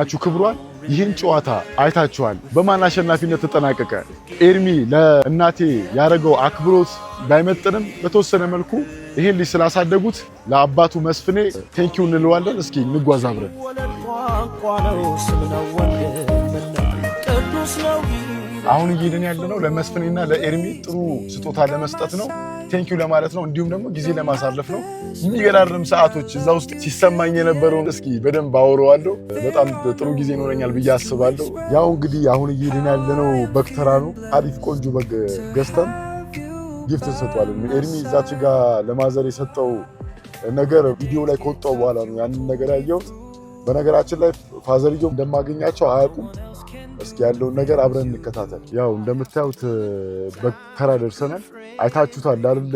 አቹ ክብሯን ይህን ጨዋታ አይታችኋል። በማን አሸናፊነት ተጠናቀቀ? ኤርሚ ለእናቴ ያደረገው አክብሮት ባይመጥንም በተወሰነ መልኩ ይሄን ልጅ ስላሳደጉት ለአባቱ መስፍኔ ቴንኪው እንለዋለን። እስኪ እንጓዝ አብረን። አሁን እየሄድን ያለነው ለመስፍኔና ለኤርሚ ጥሩ ስጦታ ለመስጠት ነው። ቴንኪው ለማለት ነው። እንዲሁም ደግሞ ጊዜ ለማሳለፍ ነው። የሚገራርም ሰዓቶች እዛ ውስጥ ሲሰማኝ የነበረውን እስኪ በደንብ አወራዋለሁ። በጣም ጥሩ ጊዜ ይኖረኛል ብዬ አስባለሁ። ያው እንግዲህ አሁን እየሄድን ያለነው በግ ተራ ነው። አሪፍ ቆንጆ በግ ገዝተን ጊፍት እንሰጠዋለን። ኤርሚ እዛች ጋር ለማዘር የሰጠው ነገር ቪዲዮ ላይ ከወጣው በኋላ ነው ያንን ነገር ያየሁት። በነገራችን ላይ ፋዘርዮ እንደማገኛቸው አያውቁም። እስኪ ያለውን ነገር አብረን እንከታተል። ያው እንደምታዩት በግ ተራ ደርሰናል። አይታችሁታል አይደል?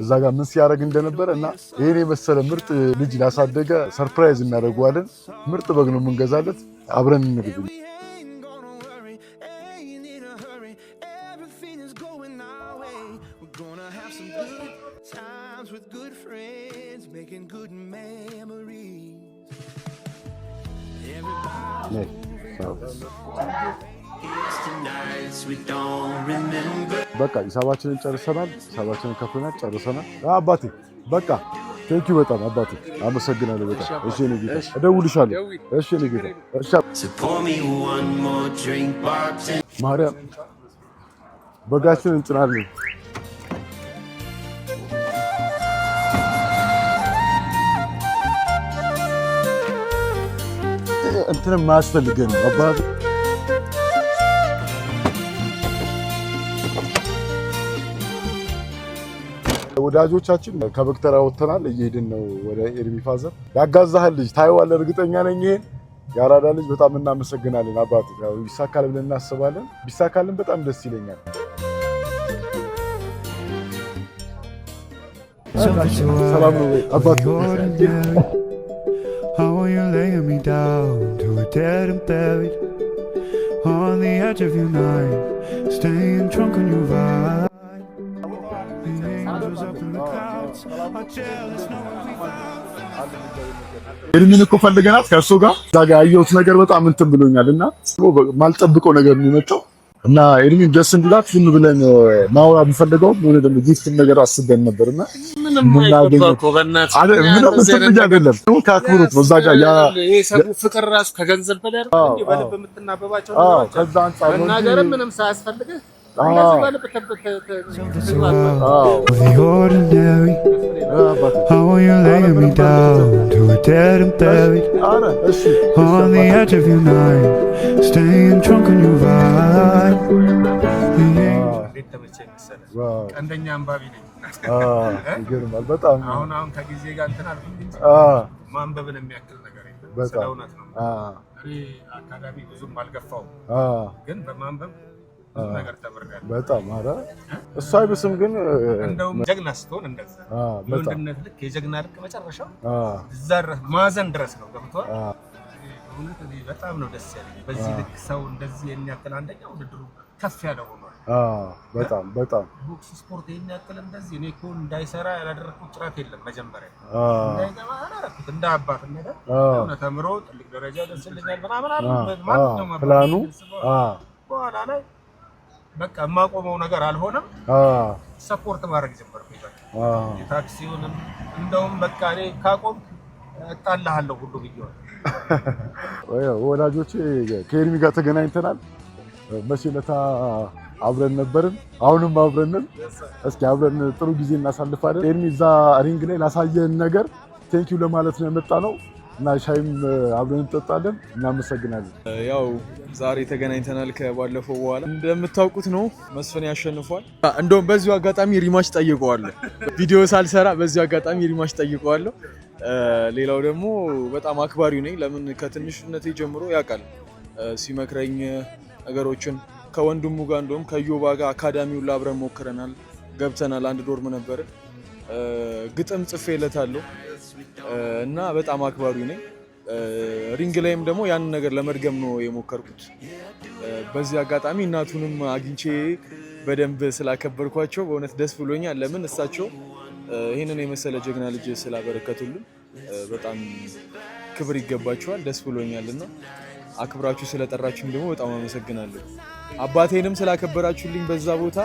እዛ ጋር ምን ሲያደርግ እንደነበረ እና ይሄን የመሰለ ምርጥ ልጅ ላሳደገ ሰርፕራይዝ እናደርገዋለን። ምርጥ በግ ነው የምንገዛለት። አብረን እንግዲህ በቃ ሂሳባችንን ጨርሰናል። ሂሳባችንን ከፍለናል፣ ጨርሰናል። አባቴ በቃ ቴንኪው በጣም አባቴ አመሰግናለሁ። በጣም እሺ ነው ጌታ፣ እደውልሻለሁ። እሺ ነው ጌታ። እሺ ማርያም በጋችንን እንጭናለን። እንትንም ማያስፈልገን አባቴ ወዳጆቻችን ከበግ ተራ ወጥተናል። እየሄድን ነው ወደ ኤርሚ ፋዘር። ያጋዛሃል ልጅ ታየዋለህ፣ እርግጠኛ ነኝ። ይሄን ያራዳ ልጅ በጣም እናመሰግናለን አባቴ። ያው ይሳካል ብለን እናስባለን። ቢሳካልን በጣም ደስ ይለኛል። ሰላም ነው አባቴ። How are you laying me down to a dead and buried on the edge of your night, staying drunk on your vibe. The angels up in the clouds are jealous knowing we found. ኤርሚን እኮ ፈልገናት ከእሱ ጋር እዛ ጋር ያየሁት ነገር በጣም እንትን ብሎኛል እና ማልጠብቀው ነገር ነው የመጣው እና ኤርሚን ደስ እንዲላት ዝም ብለን ማውራ ቢፈልገው ምን ደግሞ ጊፍት ነገር አስበን ነበርና ምንም አይደለም። አይደለም ካክብሩት ነው እዛ ጋር ያ ፍቅር ራሱ ከገንዘብ በላይ እንዴ በልብ የምትናበባቸው ነው። ከዛ አንፃር ነው ነገር ምንም ሳያስፈልግህ እንደዚህ በልብ How are you laying me down to a dead and buried on the edge of your night, staying drunk on your vibe. አንደኛ አንባቢ ነኝ። ይገርማል በጣም አሁን ከጊዜ ጋር እንትን አልኩኝ እንጂ ማንበብን የሚያክል ነገር የለም። ስለእውነት ነው። እኔ አካዳሚ ብዙም አልገፋውም፣ ግን በማንበብ ነገር ተመርጋለሁ። በጣም ኧረ እሱ አይብስም። ግን እንደውም ጀግና ስትሆን እንደዛ ወንድነት ልክ የጀግና ልክ መጨረሻው ዘር ማዘን ድረስ ነው። ገብቷል። እውነት እኔ በጣም ነው ደስ ያለኝ በዚህ ልክ ሰው እንደዚህ የሚያክል አንደኛ ውድድሩ ከፍ ያለ ሆኗል። በጣም በጣም ቦክስ ስፖርት የሚያክል እንደዚህ እኔ እኮ እንዳይሰራ ያላደረኩት ጥረት የለም። መጀመሪያ እንዳይገባ አላደረኩት እንደ አባት ነገር ነው። ተምሮ ትልቅ ደረጃ ደርስልኛል ምናምን ማንኛውም ፕላኑ በኋላ ላይ በቃ የማቆመው ነገር አልሆነም። ሰፖርት ማድረግ ጀመርኩ። የታክሲውንም እንደውም በቃ እኔ ካቆም እጣልሃለሁ ሁሉ ብዬዋል። ወዳጆቼ ከኤርሚ ጋር ተገናኝተናል። መቼ ዕለት አብረን ነበርን፣ አሁንም አብረን ነን። እስኪ አብረን ጥሩ ጊዜ እናሳልፋለን። ኤርሚ እዛ ሪንግ ላይ ላሳየን ነገር ቴንኪው ለማለት ነው የመጣ ነው እና ሻይም አብረን እንጠጣለን። እናመሰግናለን። ያው ዛሬ ተገናኝተናል ከባለፈው በኋላ። እንደምታውቁት ነው መስፍኔ ያሸንፏል። እንደውም በዚሁ አጋጣሚ ሪማች ጠይቀዋለሁ። ቪዲዮ ሳልሰራ በዚሁ አጋጣሚ ሪማች ጠይቀዋለሁ። ሌላው ደግሞ በጣም አክባሪው ነኝ። ለምን ከትንሽነቴ ጀምሮ ያውቃል ሲመክረኝ ነገሮችን ከወንድሙ ጋር እንደውም ከዮባ ጋር አካዳሚውን አብረን ሞክረናል፣ ገብተናል። አንድ ዶርም ነበር። ግጥም ጽፌለታለሁ እና በጣም አክባሪው ነኝ። ሪንግ ላይም ደግሞ ያን ነገር ለመድገም ነው የሞከርኩት። በዚህ አጋጣሚ እናቱንም አግኝቼ በደንብ ስላከበርኳቸው በእውነት ደስ ብሎኛል። ለምን እሳቸው ይህንን የመሰለ ጀግና ልጅ ስላበረከቱልን በጣም ክብር ይገባችኋል። ደስ ብሎኛልና አክብራችሁ ስለጠራችሁኝ ደግሞ በጣም አመሰግናለሁ። አባቴንም ስላከበራችሁልኝ በዛ ቦታ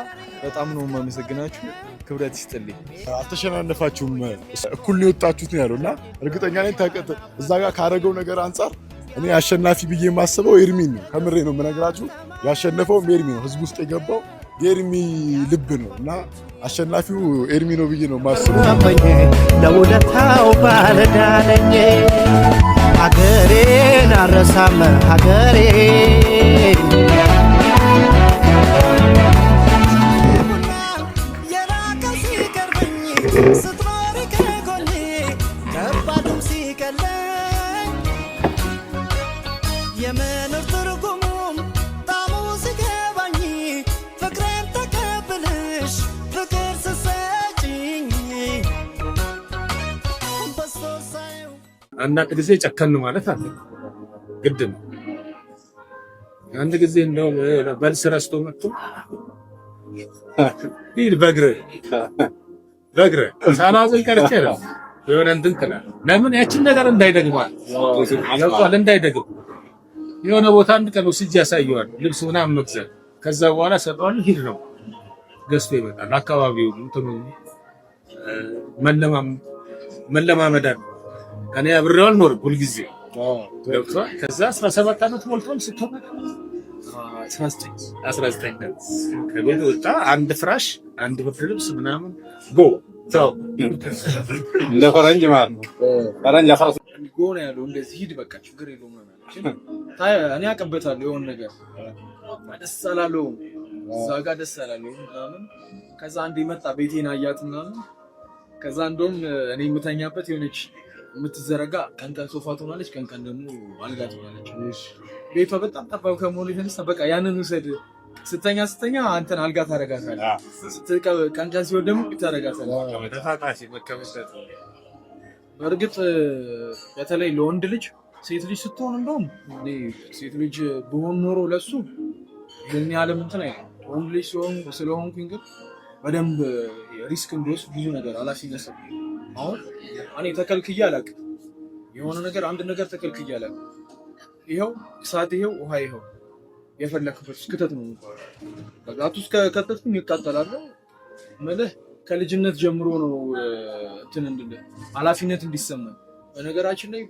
በጣም ነው የማመሰግናችሁ። ክብረት ይስጥልኝ። አልተሸናነፋችሁም፣ እኩል ነው የወጣችሁት ነው ያለውና እርግጠኛ ነኝ እዛ ጋር ካደረገው ነገር አንጻር እኔ አሸናፊ ብዬ የማስበው ኤርሚን ነው። ከምሬ ነው የምነግራችሁ። ያሸነፈው ኤርሚ ነው። ህዝብ ውስጥ የገባው የኤርሚ ልብ ነው እና አሸናፊው ኤርሚ ነው ብዬ ነው የማስበው። ለውለታው ባለዳነኝ ሀገሬን አረሳም ሀገሬን የራቀ ሲቀርበኝ ስትኖሪ ከጎኔ ከባዱም ሲቀለኝ የመኖር ትርጉሙም ጣሙ ሲገባኝ ፍቅሬን ተቀብልሽ ፍቅር ስሰጭኝ በሶሳዩ አንዳንድ ጊዜ ጨከን ማለት አለ ግድ ነው። አንድ ጊዜ እንደው በልስ ረስቶ መጥቶ ዲል በግረ ሳላዘን ቀርቼ ነው የሆነ እንትን ትላለህ። ለምን ያችን ነገር እንዳይደግማል ያውቃል እንዳይደግም የሆነ ቦታ አንድ ቀን ወስጄ ያሳየዋል ልብስ ምናምን መግዛት። ከዛ በኋላ ሰጠዋል ሂድ ነው ገዝቶ ይመጣል። አካባቢው እንትኑ መለማመዳል ከኔ አብሬው አልኖርም ሁልጊዜ ገብቷል። ከዛ 17 ዓመት ሞልቷል። ስትሆን 19 ከቤት ወጣ። አንድ ፍራሽ አንድ ብርድ ልብስ ምናምን ጎ ታው ለፈረንጅ ማለት ነው። ፈረንጅ አፋስ ጎ ነው ያለው። እንደዚህ ሂድ በቃ ችግር የለውም ነው እኔ አቀበታለሁ የሆነ ነገር ደስ አላለውም። እዛ ጋር ደስ አላለውም ምናምን። ከዛ አንዴ መጣ ቤቴን አያት ምናምን። ከዛ እንደውም እኔ የምተኛበት የሆነች የምትዘረጋ ቀን ሶፋ ትሆናለች፣ ቀን ደግሞ አልጋ ትሆናለች። ቤቷ በጣም ጠባብ ከመሆኑ የተነሳ በቃ ያንን ውሰድ። ስተኛ አንተን አልጋ ታረጋታለህ፣ ቀን ሲሆን ደግሞ ታረጋታለህ። በእርግጥ በተለይ ለወንድ ልጅ ሴት ልጅ ስትሆን እንደውም ሴት ልጅ ብሆን ኖሮ ለሱ ይህን ያለም እንትን አይደለም። ወንድ ልጅ ስለሆንኩኝ ግን በደንብ ሪስክ እንደወስድ ብዙ ነገር ኃላፊነት ሰጥ። አሁን እኔ ተከልክዬ አላውቅም። የሆነ ነገር አንድ ነገር ተከልክዬ አላውቅም። ይኸው እሳት፣ ይኸው ውሃ፣ ይኸው የፈለክበት ክተት ነው የሚባለው። በቃቱ እስከ ከተትኩኝ ይቃጠላለሁ። ማለት ከልጅነት ጀምሮ ነው እንትን እንድልህ ኃላፊነት እንዲሰማኝ። በነገራችን ላይ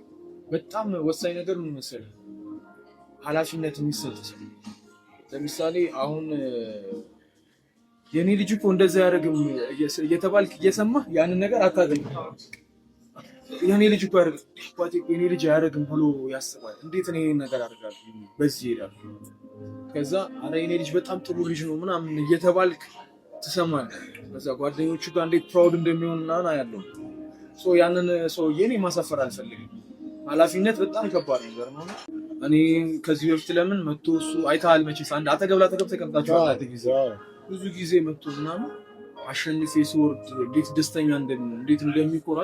በጣም ወሳኝ ነገር ምን መሰለህ? ኃላፊነት የሚሰጥ ሰው። ለምሳሌ አሁን የኔ ልጅ እኮ እንደዛ ያደርግም እየተባልክ እየሰማህ ያንን ነገር አታገኝም። የኔ ልጅ እኮ የኔ ልጅ አያደርግም ብሎ ያስባል። እንዴት እኔ ይሄን ነገር አደርጋለሁ? በዚህ ይሄዳል። ከዛ አረ የኔ ልጅ በጣም ጥሩ ልጅ ነው ምናምን እየተባልክ ትሰማለህ። ከዛ ጓደኞቹ ጋር እንዴት ፕራውድ እንደሚሆን እና ያለው ያንን ሰውዬ እኔ ማሳፈር አልፈልግም። ኃላፊነት በጣም ከባድ ነገር ነው። እኔ ከዚህ በፊት ለምን መጥቶ እሱ አይተሃል መቼስ አንድ አጠገብ ላጠገብ ተቀምጣችኋል ብዙ ጊዜ መጥቶ ምናምን አሸንፌ ስወርድ እንዴት ደስተኛ እንዴት እንደሚኮራ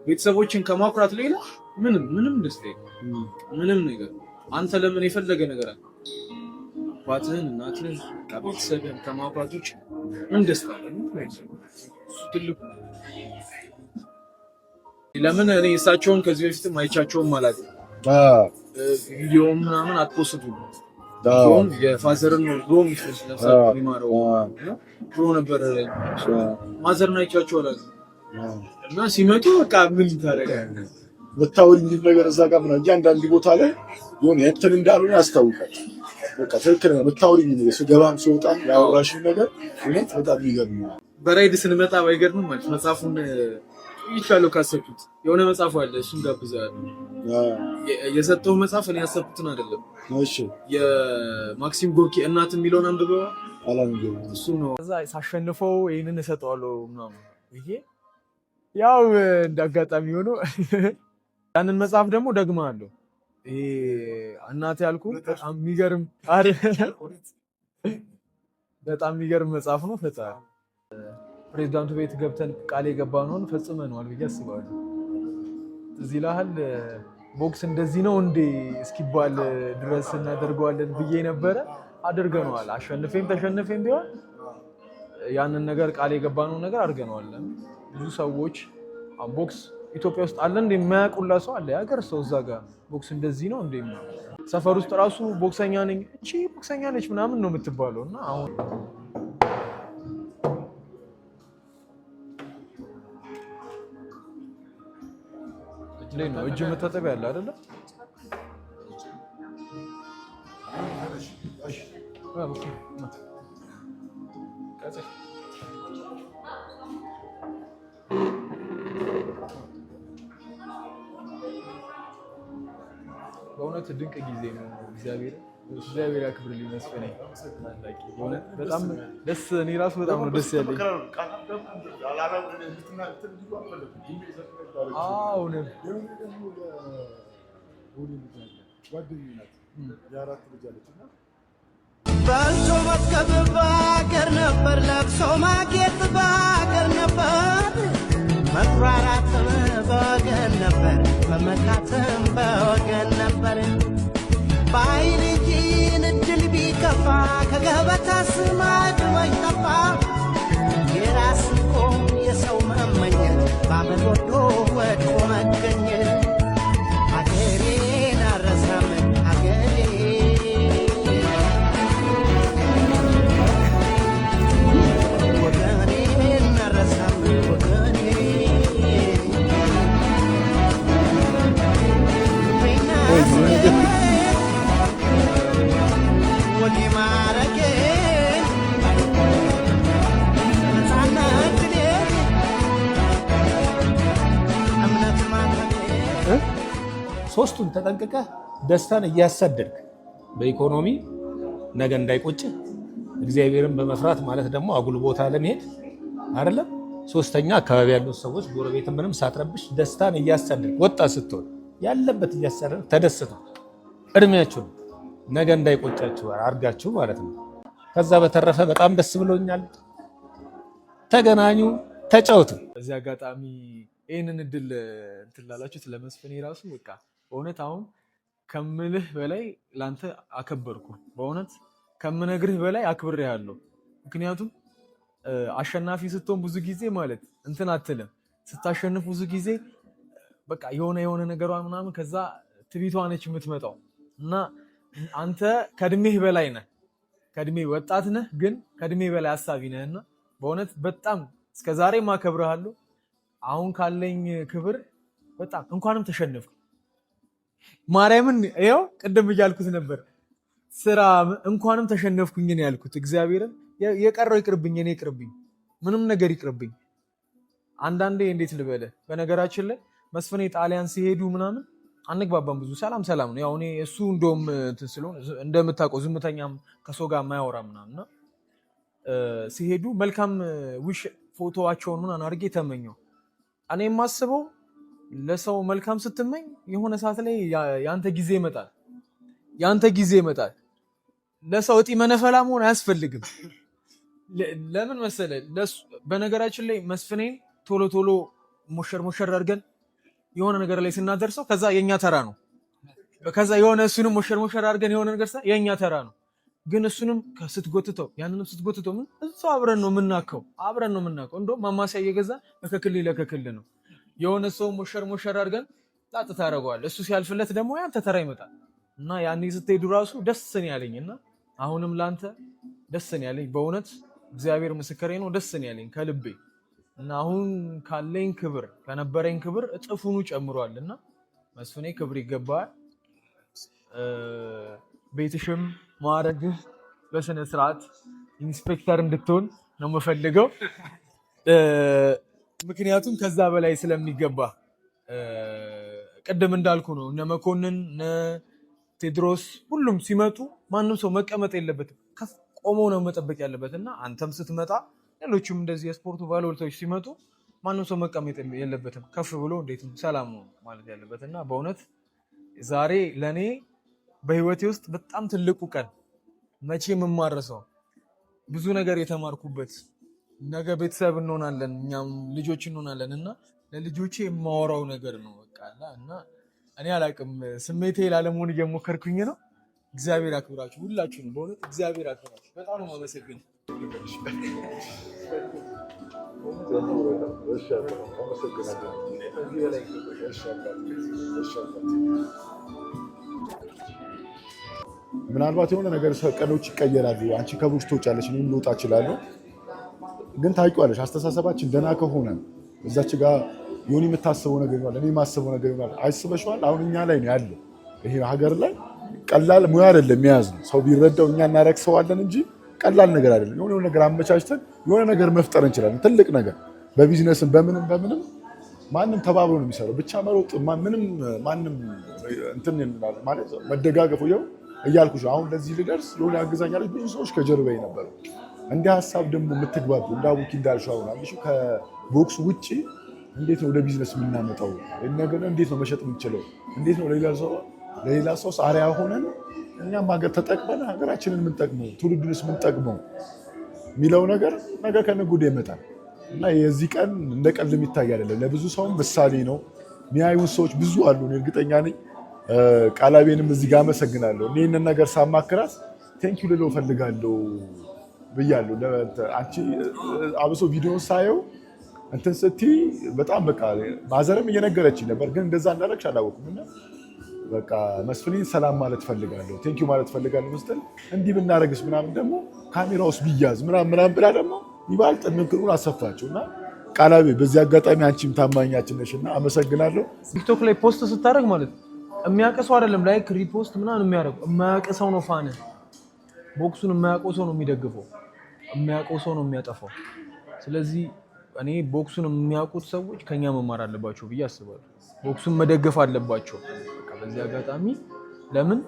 ቤተሰቦችን ከማኩራት ሌላ ምንም ደስታ ምንም ነገር አንተ ለምን የፈለገ ነገር አለ አባትህን እናትህን ቤተሰብህን ከማኩራት ውጭ ምን ደስታ አለ? ትልቁ ለምን እኔ እሳቸውን ከዚህ በፊትም አይቻቸውም ማለት ነው። ቪዲዮ ምናምን አትፖስቱም። ዶም የፋዘርን ዶም ስለሰጠኝ ማረው ነው ነበር ማዘርና አይቻቸው አላለ እና ሲመጡ በቃ ምን ታደርጋለህ ብታውልኝ ነገር እዛ ጋር ምናምን አንዳንድ ቦታ ላይ የሆነ እንትን እንዳልሆነ ያስታውቃል። በቃ ትክክል ነው። ብታውልኝ ነገር ስገባም ስወጣ ያወራሽው ነገር እውነት በጣም ይገርማል። በራይድ ስንመጣ ባይገርምም ማለት መጽሐፉን ይቻለው ካሰብኩት የሆነ መጽሐፍ አለ እሱን ጋብዛለሁ። የሰጠው መጽሐፍ እኔ ያሰብኩትን አይደለም። እሺ የማክሲም ጎርኪ እናት የሚለውን አንብበው አላንገው እሱ ነው። ከዛ ሳሸንፈው ይሄንን እሰጠዋለሁ ምናምን ይሄ ያው እንዳጋጣሚ ሆኖ ያንን መጽሐፍ ደግሞ ደግማለሁ። ይሄ እናት ያልኩ በጣም የሚገርም በጣም የሚገርም መጽሐፍ ነው። ፈጣሪ ፕሬዝዳንቱ ቤት ገብተን ቃል የገባነውን ፈጽመናል ብዬ አስባለሁ። እዚህ ላህል ቦክስ እንደዚህ ነው እንዴ እስኪባል ድረስ እናደርገዋለን ብዬ ነበረ። አድርገነዋል። አሸንፌም ተሸንፌም ቢሆን ያንን ነገር ቃል የገባነውን ነገር አድርገነዋል። ብዙ ሰዎች ቦክስ ኢትዮጵያ ውስጥ አለ እንደ የማያውቁላ ሰው አለ ያገር ሰው እዛ ጋር ቦክስ እንደዚህ ነው እንደ ሰፈር ውስጥ ራሱ ቦክሰኛ ነኝ እቺ ቦክሰኛ ነች ምናምን ነው የምትባለው እና አሁን እጅ መታጠቢያ አለ አይደለ? በእውነት ድንቅ ጊዜ ነው። እግዚአብሔር ያክብርልኝ መስፍኔ። በጣም ደስ እኔ ራሱ በጣም ነው ደስ ያለኝ። በልቶ መጥገብ በአገር ነበር፣ ለብሶ ማጌጥ በአገር ነበር፣ መኩራራት በወገን ነበር፣ መመካትም በወገን ነበር። በአይን እንጂን እድል ቢከፋ ከገበታ ስማድ ባይጠፋ የራስ እኮ የሰው መመኘት ባመል ወዶ ወድቆ መገኘት። አገሬን አረሳም አገሬ ወገኔን አረሳም ወገኔ ወዲ ማረጌ ሶስቱን ተጠንቅቀህ ደስታን እያሳደድክ በኢኮኖሚ ነገ እንዳይቆጭህ እግዚአብሔርን በመፍራት ማለት ደግሞ አጉል ቦታ ለመሄድ አይደለም። ሶስተኛ አካባቢ ያሉ ሰዎች ጎረቤት ምንም ሳትረብሽ ደስታን እያሳደድክ ወጣት ስትሆን ያለበት እያሳደድክ ተደስተው እድሜያችሁን ነገ እንዳይቆጫችሁ አድርጋችሁ ማለት ነው። ከዛ በተረፈ በጣም ደስ ብሎኛል። ተገናኙ፣ ተጫወቱ። በዚህ አጋጣሚ ይህንን እድል እንትን ላላችሁት ለመስፍኔ ራሱ በቃ በእውነት አሁን ከምልህ በላይ ላንተ አከበርኩ። በእውነት ከምነግርህ በላይ አክብሬሃለሁ። ምክንያቱም አሸናፊ ስትሆን ብዙ ጊዜ ማለት እንትን አትልም። ስታሸንፍ ብዙ ጊዜ በቃ የሆነ ነገሯ ምናምን ከዛ ትቢቷ ነች የምትመጣው እና አንተ ከእድሜህ በላይ ነህ። ከእድሜ ወጣት ነህ፣ ግን ከእድሜ በላይ አሳቢ ነህና በእውነት በጣም እስከዛሬ ማከብርሃለሁ። አሁን ካለኝ ክብር በጣም እንኳንም ተሸነፍኩ። ማርያምን ይኸው ቅድም እያልኩት ነበር ስራ እንኳንም ተሸነፍኩኝ ነው ያልኩት። እግዚአብሔርን የቀረው ይቅርብኝ፣ እኔ ይቅርብኝ፣ ምንም ነገር ይቅርብኝ። አንዳንዴ እንዴት ልበልህ፣ በነገራችን ላይ መስፍኔ ጣሊያን ሲሄዱ ምናምን አንግባባም ብዙ ሰላም ነው። ያው እኔ እሱ እንደውም እንትን ስለሆነ እንደምታውቀው ዝምተኛም ከሰው ጋር የማያወራ ምናምን ሲሄዱ መልካም ዊሽ ፎቶዋቸውን ምናምን አድርጌ ተመኘው። እኔ የማስበው ለሰው መልካም ስትመኝ የሆነ ሰዓት ላይ ያንተ ጊዜ ይመጣል። ለሰው እጢ መነፈላ መሆን አያስፈልግም። ለምን መሰለህ? በነገራችን ላይ መስፍኔ ቶሎ ሞሸር አድርገን የሆነ ነገር ላይ ስናደርሰው ከዛ የኛ ተራ ነው። ከዛ የሆነ እሱንም ሞሸር አድርገን የሆነ ነገር የኛ ተራ ነው። ግን እሱንም ስትጎትተው ያንንም ስትጎትተው ምን እዛው አብረን ነው የምናከው። እንደውም ማማሲያ እየገዛ ለከክል ነው። የሆነ ሰው ሞሸር አድርገን ጣጥ ታደርገዋለህ። እሱ ሲያልፍለት ደግሞ ያንተ ተራ ይመጣል እና ያኔ ስትሄዱ ራሱ ደስ ነው ያለኝና አሁንም ላንተ ደስ ነው ያለኝ። በእውነት እግዚአብሔር ምስክሬ ነው፣ ደስ ነው ያለኝ ከልቤ እና አሁን ካለኝ ክብር ከነበረኝ ክብር እጥፉኑ ጨምሯልና መስፍኔ ክብር ይገባል። ቤትሽም ማዕረግህ በስነ ስርዓት ኢንስፔክተር እንድትሆን ነው የምፈልገው። ምክንያቱም ከዛ በላይ ስለሚገባ ቅድም እንዳልኩ ነው። እነ መኮንን እነ ቴድሮስ ሁሉም ሲመጡ ማንም ሰው መቀመጥ የለበትም፣ ቆሞ ነው መጠበቅ ያለበት እና አንተም ስትመጣ ሌሎችም እንደዚህ የስፖርቱ ባለውለታዎች ሲመጡ ማንም ሰው መቀመጥ የለበትም፣ ከፍ ብሎ እንዴት ሰላም ነው ማለት ያለበት እና በእውነት ዛሬ ለእኔ በህይወቴ ውስጥ በጣም ትልቁ ቀን፣ መቼም የማረሰው ብዙ ነገር የተማርኩበት፣ ነገ ቤተሰብ እንሆናለን እኛም ልጆች እንሆናለን እና ለልጆቼ የማወራው ነገር ነው በቃ እና እኔ አላቅም ስሜቴ ላለመሆን እየሞከርኩኝ ነው። እግዚአብሔር አክብራችሁ ሁላችሁንም፣ በእውነት እግዚአብሔር አክብራችሁ። በጣም ነው የማመሰግነው። ምናልባት የሆነ ነገር ቀኖች ይቀየራሉ። አንቺ ከቦክስ ትወጫለሽ፣ እኔም ልወጣ እችላለሁ። ግን ታውቂዋለሽ አስተሳሰባችን ደህና ከሆነ እዛች ጋር ዮኒ የምታስበው ነገር ይኖራል፣ እኔ የማስበው ነገር ይኖራል። አይስበሽዋል። አሁን እኛ ላይ ነው ያለው። ይሄ ሀገር ላይ ቀላል ሙያ አይደለም የያዝ ነው። ሰው ቢረዳው እኛ እናረክሰዋለን እንጂ ቀላል ነገር አይደለም። የሆነ ነገር አመቻችተን የሆነ ነገር መፍጠር እንችላለን። ትልቅ ነገር በቢዝነስም በምንም ማንም ተባብሮ ነው የሚሰራው። ብቻ መሮጥ ማንም እንትን ማለት መደጋገፉ ይኸው እያልኩሽ አሁን ለዚህ ልደርስ የሆነ ያግዛኛለች ብዙ ሰዎች ከጀርባዬ ነበሩ። እንዲህ ሀሳብ ደግሞ የምትግባቡ እንዳቡኪ እንዳልሽው አሁን አንቺ ከቦክስ ውጪ እንዴት ነው ወደ ቢዝነስ የምናመጣው? ነገር እንዴት ነው መሸጥ የምንችለው? እንዴት ነው ለሌላ ሰው አርአያ ሆነን እኛም ሀገር ተጠቅመን ሀገራችንን የምንጠቅመው ትውልዱንስ የምንጠቅመው የሚለው ነገር ከነገ ወዲያ ይመጣል እና የዚህ ቀን እንደ ቀልድ የሚታይ አይደለም። ለብዙ ሰውም ምሳሌ ነው። የሚያዩን ሰዎች ብዙ አሉ። እርግጠኛ ነኝ። ቃላቤንም እዚህ ጋር አመሰግናለሁ። ይህንን ነገር ሳማክራት ቴንኪው ልለው እፈልጋለሁ ብያለሁ። አንቺ አብሶ ቪዲዮን ሳየው እንትን ስትይ በጣም በቃ ማዘርም እየነገረችኝ ነበር፣ ግን እንደዛ እንዳደረግሽ አላወኩም። እና በቃ መስፍኔን ሰላም ማለት ፈልጋለሁ፣ ቴንኪው ማለት ፈልጋለሁ ስትል እንዲህ ብናደርግስ ምናምን ደግሞ ካሜራ ውስጥ ቢያዝ ምናምን ብላ ደግሞ ይባልጥ ንግሩን አሰፋችው እና ቃላቤ በዚህ አጋጣሚ አንቺም ታማኛችን ነሽና አመሰግናለሁ። ቲክቶክ ላይ ፖስት ስታደርግ ማለት የሚያቀሰው አይደለም ላይክ ሪፖስት ምናምን የሚያደርገው የማያቀሰው ነው። ፋን ቦክሱን የማያውቀው ሰው ነው የሚደግፈው፣ የሚያውቀው ሰው ነው የሚያጠፋው። ስለዚህ እኔ ቦክሱን የሚያውቁት ሰዎች ከኛ መማር አለባቸው ብዬ አስባለሁ። ቦክሱን መደገፍ አለባቸው። በዚህ አጋጣሚ ለምን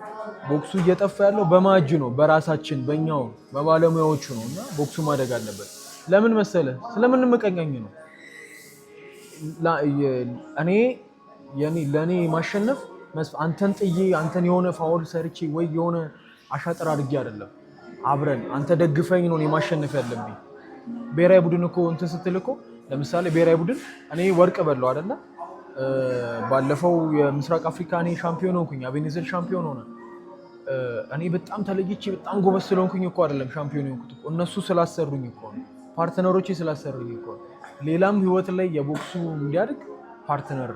ቦክሱ እየጠፋ ያለው በማጅ ነው፣ በራሳችን በእኛው በባለሙያዎቹ ነው እና ቦክሱ ማደግ አለበት። ለምን መሰለ? ስለምን ምቀኛኝ ነው። ለእኔ ማሸነፍ አንተን ጥዬ አንተን የሆነ ፋውል ሰርቼ ወይ የሆነ አሻጥር አድርጌ አይደለም። አብረን አንተ ደግፈኝ ነው ማሸነፍ ያለብኝ። ብሔራዊ ቡድን እኮ እንትን ስትል እኮ ለምሳሌ ብሔራዊ ቡድን እኔ ወርቅ በለው አይደለ? ባለፈው የምስራቅ አፍሪካ እኔ ሻምፒዮን ሆንኩኝ፣ አቤኔዘር ሻምፒዮን ሆነ። እኔ በጣም ተለይቼ በጣም ጎበዝ ስለሆንኩኝ እኮ አይደለም ሻምፒዮን የሆንኩት እኮ እነሱ ስላሰሩኝ እኮ ነው፣ ፓርትነሮቼ ስላሰሩኝ እኮ ነው። ሌላም ህይወት ላይ የቦክሱ እንዲያድግ ፓርትነር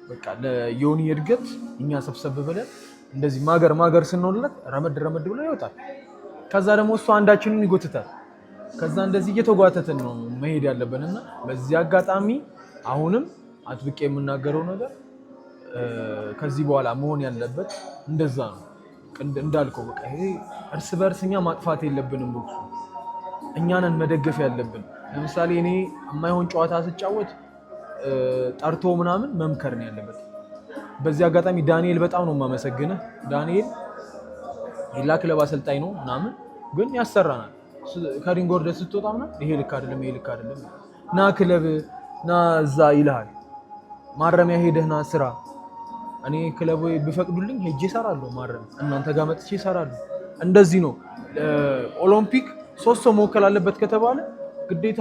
በቃ ለዮኒ እድገት እኛ ሰብሰብ ብለን እንደዚህ ማገር ስንሆንለት ረመድ ብሎ ይወጣል። ከዛ ደግሞ እሱ አንዳችንን ይጎትታል። ከዛ እንደዚህ እየተጓተትን ነው መሄድ ያለብንና በዚህ አጋጣሚ አሁንም አጥብቄ የምናገረው ነገር ከዚህ በኋላ መሆን ያለበት እንደዛ ነው። እንዳልከው በቃ ይሄ እርስ በርስ እኛ ማጥፋት የለብንም። ቦክሱ እኛንን መደገፍ ያለብን። ለምሳሌ እኔ የማይሆን ጨዋታ ስጫወት ጠርቶ ምናምን መምከር ነው ያለበት። በዚህ አጋጣሚ ዳንኤል በጣም ነው የማመሰግነው። ዳንኤል ሌላ ክለብ አሰልጣኝ ነው ምናምን፣ ግን ያሰራናል። ከሪንግ ወርደህ ስትወጣ ምናምን ይሄ ልክ አይደለም ና ክለብ ና እዛ ይልሃል። ማረሚያ ሄደህ ና ስራ። እኔ ክለብ ቢፈቅዱልኝ ሄጄ እሰራለሁ። ማረሚያ እናንተ ጋር መጥቼ እሰራለሁ። እንደዚህ ነው። ኦሎምፒክ 3 ሰው መወከል አለበት ከተባለ ግዴታ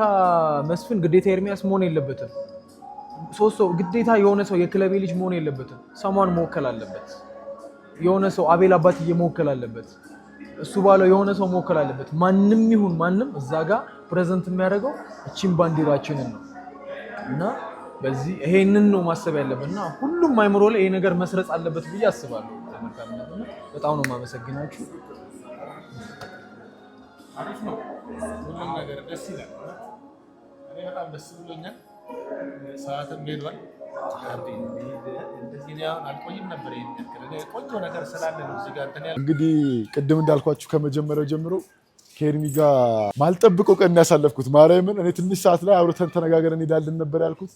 መስፍን ግዴታ ኤርሚያስ መሆን የለበትም። 3 ሰው ግዴታ የሆነ ሰው የክለቤ ልጅ መሆን የለበትም። ሰማን መወከል አለበት። የሆነ ሰው አቤል አባትዬ መወከል አለበት። እሱ ባለው የሆነ ሰው መወከል አለበት። ማንም ይሁን ማንም እዛ ጋር ፕሬዘንት የሚያደርገው እቺን ባንዲራችንን ነው እና በዚህ ይሄንን ነው ማሰብ ያለብንና ሁሉም አይምሮ ላይ ይሄ ነገር መስረጽ አለበት ብዬ አስባለሁ። በጣም ነው የማመሰግናችሁ። አሪፍ ነው ሁሉም ነገር ደስ ይላል። እኔ በጣም ደስ ብሎኛል። ሰዓትም ሄዷል። እንግዲህ ቅድም እንዳልኳችሁ ከመጀመሪያው ጀምሮ ከኤርሚ ጋር ማልጠብቀው ቀን ያሳለፍኩት ማርያምን። እኔ ትንሽ ሰዓት ላይ አውርተን ተነጋገረን እንሄዳለን ነበር ያልኩት።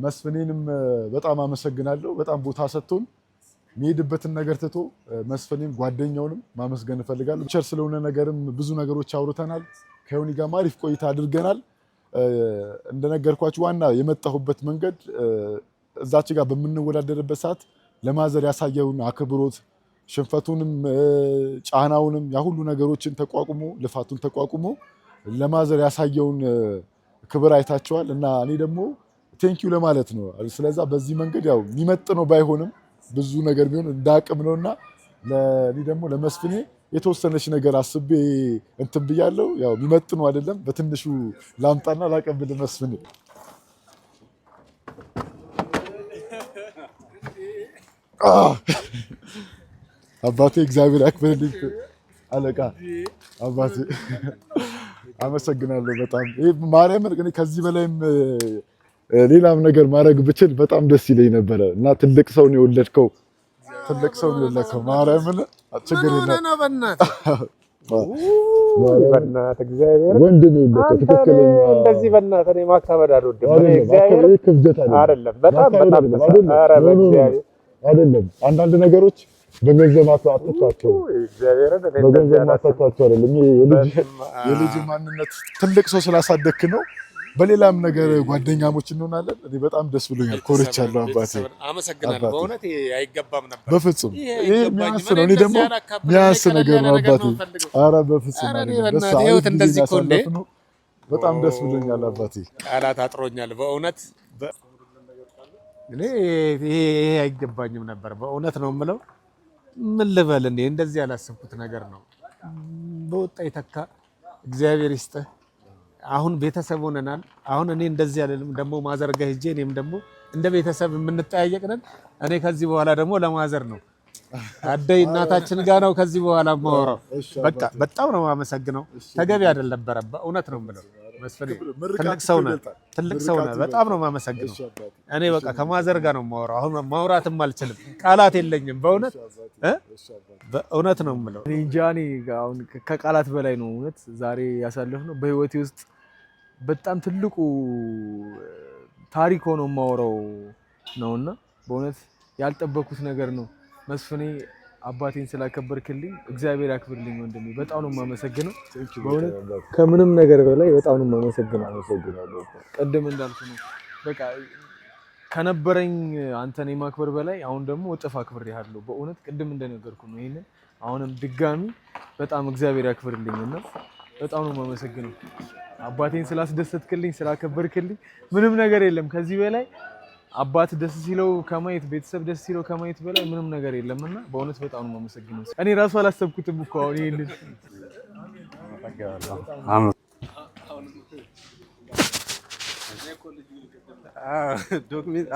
መስፍኔንም በጣም አመሰግናለሁ። በጣም ቦታ ሰጥቶን የሚሄድበትን ነገር ትቶ መስፍኔም ጓደኛውንም ማመስገን እፈልጋለሁ። ቸር ስለሆነ ነገርም ብዙ ነገሮች አውርተናል። ከዮኒ ጋር አሪፍ ቆይታ አድርገናል። እንደነገርኳችሁ ዋና የመጣሁበት መንገድ እዛች ጋር በምንወዳደርበት ሰዓት ለማዘር ያሳየውን አክብሮት ሽንፈቱንም ጫናውንም ያ ሁሉ ነገሮችን ተቋቁሞ ልፋቱን ተቋቁሞ ለማዘር ያሳየውን ክብር አይታቸዋል እና እኔ ደግሞ ቴንኪው ለማለት ነው። ስለዛ በዚህ መንገድ ያው የሚመጥነው ባይሆንም ብዙ ነገር ቢሆን እንዳቅም ነውና ለኔ ደግሞ ለመስፍኔ የተወሰነች ነገር አስቤ እንትን ብያለሁ። ያው የሚመጥኑ አይደለም በትንሹ ላምጣና ላቀብል መስፍን አባቴ እግዚአብሔር ያክብርልኝ አለቃ አባቴ አመሰግናለሁ በጣም ማርያምን ግን ከዚህ በላይም ሌላም ነገር ማድረግ ብችል በጣም ደስ ይለኝ ነበረ እና ትልቅ ሰው ነው የወለድከው ማርያምን ችግር የለም በእናትህ እግዚአብሔር ወንድ ነው ትክክለኛ እንደዚህ በእናትህ እኔ ማካበድ አልወድም እግዚአብሔር ክብደት አይደለም በጣም ኧረ በእግዚአብሔር አይደለም አንዳንድ ነገሮች በገንዘብ አትቷቸው እግዚአብሔርን በገንዘብ አትቷቸው አይደለም የልጅ ማንነት ትልቅ ሰው ስላሳደግክ ነው በሌላም ነገር ጓደኛሞች እንሆናለን እኔ በጣም ደስ ብሎኛል ኮርቻለሁ አባቴ አመሰግናለሁ በእውነት አይገባም ነበር በፍጹም ይሄ የሚያንስ ነው እኔ ደግሞ የሚያንስ ነገር ነው አባቴ ኧረ በፍጹም ይኸውት እንደዚህ እኮ እንደ በጣም ደስ ብሎኛል አባቴ ቃላት አጥሮኛል በእውነት እኔ ይሄ አይገባኝም ነበር በእውነት ነው የምለው ምን ልበል እንዴ እንደዚህ ያላሰብኩት ነገር ነው በወጣ ይተካ እግዚአብሔር ይስጥህ አሁን ቤተሰብ ሆነናል አሁን እኔ እንደዚህ አይደለም ደግሞ ማዘርጋ ሄጄ እኔም ደግሞ እንደ ቤተሰብ የምንጠያየቅ ነን እኔ ከዚህ በኋላ ደግሞ ለማዘር ነው አደይ እናታችን ጋር ነው ከዚህ በኋላ ማወራው በቃ በጣም ነው የማመሰግነው ተገቢ አይደለም በረባ እውነት ነው የምለው መስፍኔ ትልቅ ሰው ነህ በጣም ነው የማመሰግነው እኔ በቃ ከማዘር ጋር ነው የማወራው አሁን ማውራትም አልችልም ቃላት የለኝም በእውነት ነው የምለው እንጃ እኔ አሁን ከቃላት በላይ ነው እውነት ዛሬ ያሳለፍነው በህይወቴ ውስጥ በጣም ትልቁ ታሪክ ሆኖ የማወራው ነውና በእውነት ያልጠበኩት ነገር ነው መስፍኔ አባቴን ስላከበርክልኝ እግዚአብሔር ያክብርልኝ ወንድሜ በጣም ነው የማመሰግነው በእውነት ከምንም ነገር በላይ በጣም ነው የማመሰግነው ቀደም እንዳልኩ ነው በቃ ከነበረኝ አንተን የማክበር በላይ አሁን ደግሞ እጥፍ አክብሬሃለሁ በእውነት ቅድም እንደነገርኩ ነው ይሄንን አሁንም ድጋሚ በጣም እግዚአብሔር ያክብርልኝና በጣም ነው የማመሰግነው አባቴን ስላስደሰትክልኝ ስላከበርክልኝ ምንም ነገር የለም ከዚህ በላይ አባት ደስ ሲለው ከማየት ቤተሰብ ደስ ሲለው ከማየት በላይ ምንም ነገር የለምና በእውነት በጣም ነው የማመሰግነው እኔ ራሱ አላሰብኩትም እኮ አሁን ይሄንን ዶክሜንት